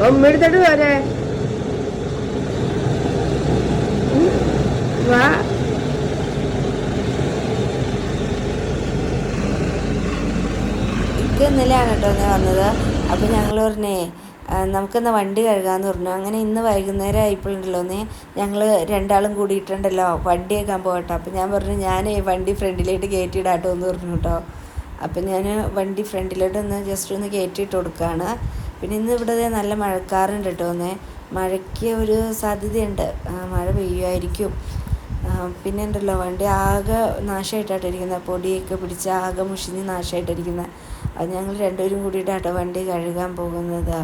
ഒന്നെടുത്തിട്ട് പോരെ വാ. ഇന്നലെയാണ് കേട്ടോ ഞാൻ വന്നത്. അപ്പോൾ ഞങ്ങൾ പറഞ്ഞേ നമുക്കിന്ന് വണ്ടി കഴുകാമെന്ന് പറഞ്ഞു. അങ്ങനെ ഇന്ന് വൈകുന്നേരം ആയപ്പോഴുണ്ടല്ലോ ഞങ്ങൾ രണ്ടാളും കൂടിയിട്ടുണ്ടല്ലോ വണ്ടി കേൾക്കാൻ പോകട്ടോ. അപ്പോൾ ഞാൻ പറഞ്ഞു ഞാൻ വണ്ടി ഫ്രണ്ടിലേക്ക് കയറ്റിയിടാട്ടോ എന്ന് പറഞ്ഞു കേട്ടോ. അപ്പം ഞാൻ വണ്ടി ഫ്രണ്ടിലോട്ട് ജസ്റ്റ് ഒന്ന് കയറ്റിയിട്ട് കൊടുക്കുകയാണ്. പിന്നെ ഇന്ന് ഇവിടെ നല്ല മഴക്കാറുണ്ട് കേട്ടോ. മഴയ്ക്ക് ഒരു സാധ്യതയുണ്ട്, മഴ പെയ്യുമായിരിക്കും. പിന്നെ ഉണ്ടല്ലോ വണ്ടി ആകെ നാശമായിട്ടായിട്ടിരിക്കുന്നത്, പൊടിയൊക്കെ പിടിച്ച് ആകെ മുഷിഞ്ഞ് നാശമായിട്ടിരിക്കുന്നത്. അത് ഞങ്ങൾ രണ്ടുപേരും കൂടിയിട്ടാട്ടോ വണ്ടി കഴുകാൻ പോകുന്നത്.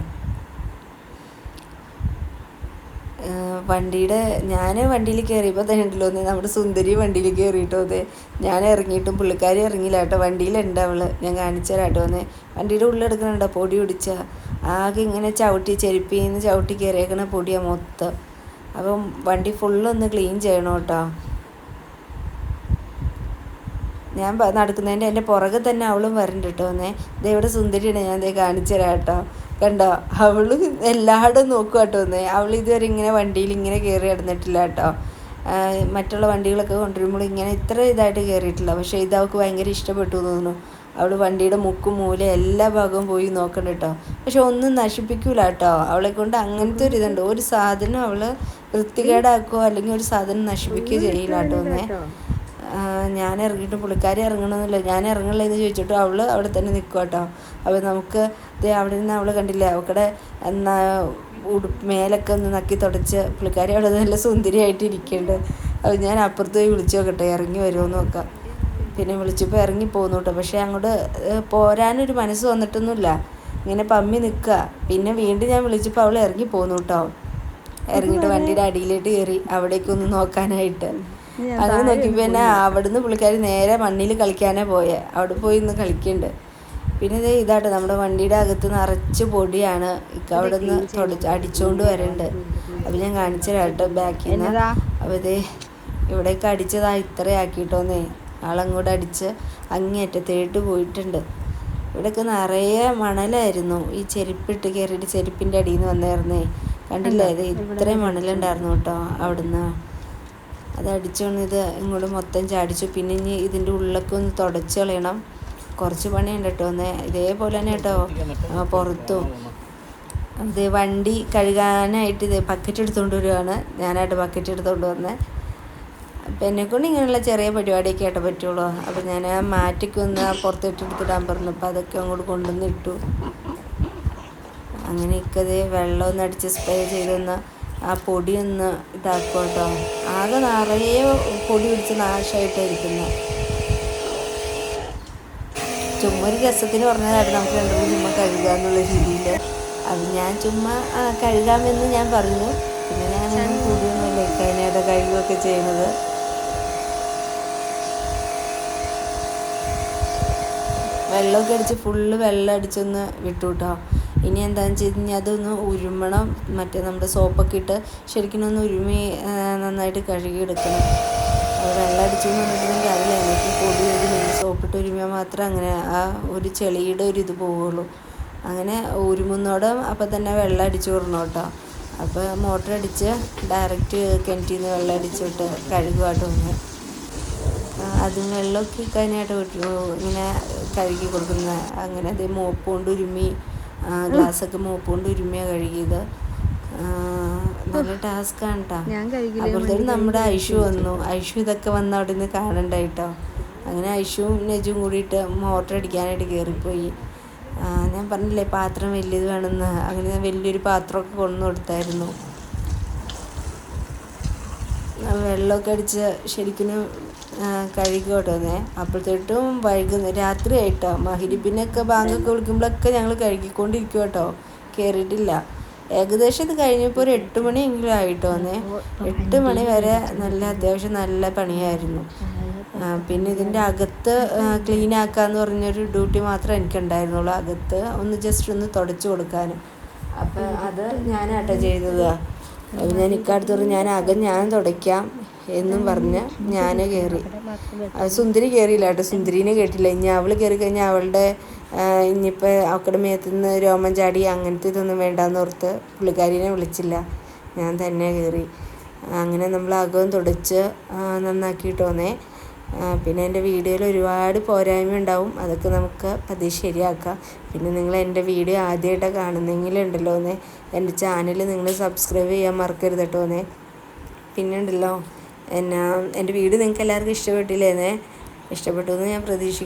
ഞാൻ വണ്ടിയിൽ കയറിയപ്പോൾ തന്നെ ഉണ്ടല്ലോ നമ്മുടെ സുന്ദരി വണ്ടിയിൽ കയറിയിട്ടോ. ഞാൻ ഇറങ്ങിയിട്ടും പുള്ളിക്കാരി ഇറങ്ങിയില്ല കേട്ടോ. വണ്ടിയിലുണ്ട് അവൾ, ഞാൻ കാണിച്ചു തരാട്ടോ. വണ്ടിയുടെ ഉള്ളെടുക്കണുണ്ടോ പൊടി പിടിച്ച ആകെ ഇങ്ങനെ ചവിട്ടി ചെരുപ്പിൽ നിന്ന് ചവിട്ടി കയറിയേക്കണ പൊടിയാണ് മൊത്തം. അപ്പം വണ്ടി ഫുള്ളൊന്ന് ക്ലീൻ ചെയ്യണം കേട്ടോ. ഞാൻ നടക്കുന്നതിൻ്റെ എൻ്റെ പുറകെ തന്നെ അവളും വരണ്ട് കേട്ടോ. ഇവിടെ സുന്ദരിയാണ്, ഞാൻ കാണിച്ചു തരാം കേട്ടോ. കണ്ടോ, അവൾ എല്ലായിടും നോക്കുക കേട്ടോ. അവൾ ഇതുവരെ ഇങ്ങനെ വണ്ടിയിൽ ഇങ്ങനെ കയറി കിടന്നിട്ടില്ല കേട്ടോ. മറ്റുള്ള വണ്ടികളൊക്കെ കൊണ്ടുവരുമ്പോൾ ഇങ്ങനെ ഇത്ര ഇതായിട്ട് കയറിയിട്ടില്ല. പക്ഷേ ഇത് അവൾക്ക് ഭയങ്കര ഇഷ്ടപ്പെട്ടു തോന്നുന്നു. അവൾ വണ്ടിയുടെ മുക്കും മൂല എല്ലാ ഭാഗവും പോയി നോക്കണം കേട്ടോ. പക്ഷെ ഒന്നും നശിപ്പിക്കൂല കേട്ടോ. അവളെ കൊണ്ട് അങ്ങനത്തെ ഒരു ഇതുണ്ട്. ഒരു സാധനം അവൾ വൃത്തികേടാക്കുകയോ അല്ലെങ്കിൽ ഒരു സാധനം നശിപ്പിക്കുകയോ ചെയ്യില്ല കേട്ടോ. ഞാൻ ഇറങ്ങിയിട്ട് പുള്ളിക്കാരി ഇറങ്ങണമെന്നില്ല, ഞാൻ ഇറങ്ങണില്ല എന്ന് ചോദിച്ചിട്ട് അവൾ അവിടെ തന്നെ നിൽക്കുക കേട്ടോ. അപ്പോൾ നമുക്ക് അവിടെ നിന്ന് അവൾ കണ്ടില്ലേ, അവക്കടെ മേലൊക്കെ ഒന്ന് നക്കി തുടച്ച് പുള്ളിക്കാരി അവിടെ നല്ല സുന്ദരിയായിട്ട് ഇരിക്കുന്നുണ്ട്. അപ്പോൾ ഞാൻ അപ്പുറത്ത് പോയി വിളിച്ചു നോക്കട്ടെ ഇറങ്ങി വരുമോ നോക്കാം. പിന്നെ വിളിച്ചപ്പോൾ ഇറങ്ങി പോകുന്നു കേട്ടോ. പക്ഷേ അങ്ങോട്ട് പോരാനൊരു മനസ്സ് വന്നിട്ടൊന്നുമില്ല, ഇങ്ങനെ പമ്മി നിൽക്കുക. പിന്നെ വീണ്ടും ഞാൻ വിളിച്ചപ്പോൾ അവൾ ഇറങ്ങി പോകുന്നു കേട്ടോ. ഇറങ്ങിയിട്ട് വണ്ടിയുടെ അടിയിലേക്ക് കയറി അവിടേക്കൊന്ന് നോക്കാനായിട്ട്. അങ്ങനെ നോക്കിയപ്പോൾ തന്നെ അവിടുന്ന് പുള്ളിക്കാരി നേരെ മണ്ണിൽ കളിക്കാനേ പോയേ. അവിടെ പോയി ഇന്ന് കളിക്കുന്നുണ്ട്. പിന്നെ ഇതാട്ടോ നമ്മുടെ വണ്ടിയുടെ അകത്ത് നിറച്ച് പൊടിയാണ്. അവിടെ നിന്ന് അടിച്ചുകൊണ്ട് വരുന്നുണ്ട്. അപ്പോൾ ഞാൻ കാണിച്ചു തരാം കേട്ടോ ബാക്കിൽ നിന്ന്. അപ്പോൾ ഇവിടേക്ക് അടിച്ചതാ ഇത്രയാക്കിയിട്ടോന്നേ. ആളങ്ങോട്ട് അടിച്ച് അങ്ങേയറ്റത്തേട്ട് പോയിട്ടുണ്ട്. ഇവിടെയൊക്കെ നിറയെ മണലായിരുന്നു. ഈ ചെരുപ്പിട്ട് കയറിയിട്ട് ചെരുപ്പിൻ്റെ അടിയിൽ നിന്ന് വന്നായിരുന്നേ. കണ്ടില്ലേ, ഇത്രയും മണലുണ്ടായിരുന്നു കേട്ടോ അവിടുന്ന്. അത് അടിച്ചുകൊണ്ട് ഇത് ഇങ്ങോട്ട് മൊത്തം ചാടിച്ചു. പിന്നെ ഇനി ഇതിൻ്റെ ഉള്ളിലൊക്കെ ഒന്ന് തുടച്ച് കളയണം. കുറച്ച് പണിയുണ്ട് കേട്ടോ. ഇതേപോലെ തന്നെ കേട്ടോ പുറത്തും. വണ്ടി കഴുകാനായിട്ട് ബക്കറ്റ് എടുത്തുകൊണ്ട് വരുവാണ്. ഞാനായിട്ട് ബക്കറ്റ് എടുത്തുകൊണ്ട് വന്നത്. അപ്പം എന്നെക്കൊണ്ട് ഇങ്ങനെയുള്ള ചെറിയ പരിപാടിയൊക്കെ ആയിട്ട് പറ്റുള്ളൂ. അപ്പം ഞാൻ മാറ്റിക്കൊന്ന് പുറത്തിട്ടെടുത്തിടാൻ പറഞ്ഞു. അപ്പോൾ അതൊക്കെ അങ്ങോട്ട് കൊണ്ടുവന്ന് ഇട്ടു. അങ്ങനെയൊക്കെ വെള്ളം ഒന്ന് അടിച്ച് സ്പ്രേ ചെയ്തൊന്ന് ആ പൊടി ഒന്ന് ഇതാക്കും കേട്ടോ. ആകെ നിറയെ പൊടി പിടിച്ച് നാശമായിട്ടായിരിക്കുന്നത്. ചുമ്മാ ഒരു രസത്തിന് പറഞ്ഞതായിട്ട് നമുക്ക് രണ്ടും ചുമ്മാ കഴുകാന്നുള്ള രീതിയിൽ. അത് ഞാൻ ചുമ്മാ കഴുകാമെന്ന് ഞാൻ പറഞ്ഞു. പിന്നെ ഞാനൊന്നും കൂടിയൊന്നുമില്ല ഇക്കതിനായിട്ട് കഴുകുകയൊക്കെ ചെയ്യുന്നത്. വെള്ളമൊക്കെ അടിച്ച് ഫുള്ള് വെള്ളം അടിച്ചൊന്ന് വിട്ടു കേട്ടോ. ഇനി എന്താണെന്ന് വെച്ച് കഴിഞ്ഞാൽ അതൊന്ന് ഉരുമണം. മറ്റേ നമ്മുടെ സോപ്പൊക്കെ ഇട്ട് ശരിക്കും ഒന്ന് ഉരുമി നന്നായിട്ട് കഴുകിയെടുക്കണം. അത് വെള്ളം അടിച്ചു എന്ന് പറഞ്ഞിട്ടുണ്ടെങ്കിൽ അതിൽ എനിക്ക് പൊടി ഒരു സോപ്പിട്ട് ഉരുമിയാൽ മാത്രമേ അങ്ങനെ ആ ഒരു ചെളിയുടെ ഒരു ഇത് പോവുള്ളൂ. അങ്ങനെ ഉരുമുന്നോടെ അപ്പം തന്നെ വെള്ളം അടിച്ചു വിടണം കേട്ടോ. അപ്പോൾ മോട്ടർ അടിച്ച് ഡയറക്റ്റ് കിണറ്റിൽ നിന്ന് വെള്ളം അടിച്ചിട്ട് കഴുകുമായിട്ട് അതും വെള്ളമൊക്കെ കഴിഞ്ഞായിട്ട് ഇങ്ങനെ കഴുകി കൊടുക്കുന്ന. അങ്ങനെ അത് മോപ്പ് കൊണ്ട് ഉരുമി ഗ്ലാസ്സൊക്കെ മോപ്പ് കൊണ്ട് ഉരുമിയാണ് കഴുകിയത്. നല്ല ടാസ്ക്കാണ് കേട്ടോ. അപ്പോഴത്തേക്കും നമ്മുടെ ഐഷു വന്നു. ഐഷു ഇതൊക്കെ വന്ന് അവിടെ നിന്ന് കാണണ്ടായിട്ടോ. അങ്ങനെ ഐഷുവും നെജും കൂടിയിട്ട് മോട്ടർ അടിക്കാനായിട്ട് കയറിപ്പോയി. ഞാൻ പറഞ്ഞില്ലേ പാത്രം വലിയത് വേണമെന്ന്. അങ്ങനെ വലിയൊരു പാത്രമൊക്കെ കൊണ്ടു കൊടുത്തായിരുന്നു. വെള്ളമൊക്കെ അടിച്ച് ശരിക്കും കഴുകി കൊണ്ടുവന്നേ. അപ്പോഴത്തേട്ടും രാത്രി ആയിട്ടോ. മഗ്‌രിബിനൊക്കെ ബാങ്കൊക്കെ വിളിക്കുമ്പോഴൊക്കെ ഞങ്ങൾ കഴുകിക്കൊണ്ടിരിക്കും കേട്ടോ. കയറിയിട്ടില്ല. ഏകദേശം ഇത് കഴിഞ്ഞപ്പോൾ ഒരു 8 മണിയെങ്കിലും ആയിട്ടോ. 8 മണി വരെ അത്യാവശ്യം നല്ല പണിയായിരുന്നു. പിന്നെ ഇതിൻ്റെ അകത്ത് ക്ലീൻ ആക്കാന്ന് പറഞ്ഞൊരു ഡ്യൂട്ടി മാത്രമേ എനിക്കുണ്ടായിരുന്നുള്ളൂ. അകത്ത് ഒന്ന് ജസ്റ്റ് ഒന്ന് തുടച്ച് കൊടുക്കാനും. അപ്പം അത് ഞാനാട്ടോ ചെയ്തത്. ഞാൻ ഇക്കാലത്ത് പറഞ്ഞു ഞാൻ തുടയ്ക്കാം എന്നും പറഞ്ഞ് ഞാൻ കയറി. സുന്ദരി കയറിയില്ല കേട്ടോ. സുന്ദരീനെ കേട്ടില്ല. ഇനി അവൾ കയറി കഴിഞ്ഞാൽ അവളുടെ ഇനിയിപ്പോൾ അവക്കടെ മേത്തു നിന്ന് രോമം ചാടി അങ്ങനത്തെ ഇതൊന്നും വേണ്ടാന്ന് ഓർത്ത് പുള്ളിക്കാരിനെ വിളിച്ചില്ല, ഞാൻ തന്നെ കയറി. അങ്ങനെ നമ്മൾ അകവും തുടച്ച് നന്നാക്കിയിട്ട് വന്നേ. പിന്നെ എൻ്റെ വീഡിയോയിൽ ഒരുപാട് പോരായ്മ ഉണ്ടാവും, അതൊക്കെ നമുക്ക് പതിയെ ശരിയാക്കാം. പിന്നെ നിങ്ങൾ എൻ്റെ വീഡിയോ ആദ്യമായിട്ട് കാണുന്നെങ്കിലുണ്ടല്ലോ എൻ്റെ ചാനൽ നിങ്ങൾ സബ്സ്ക്രൈബ് ചെയ്യാൻ മറക്കരുത് കേട്ടോ. പിന്നെ ഉണ്ടല്ലോ എൻ്റെ വീഡിയോ നിങ്ങൾക്ക് എല്ലാവർക്കും ഇഷ്ടപ്പെട്ടില്ലേ? ഇഷ്ടപ്പെട്ടു എന്ന് ഞാൻ പ്രതീക്ഷിക്കുന്നു.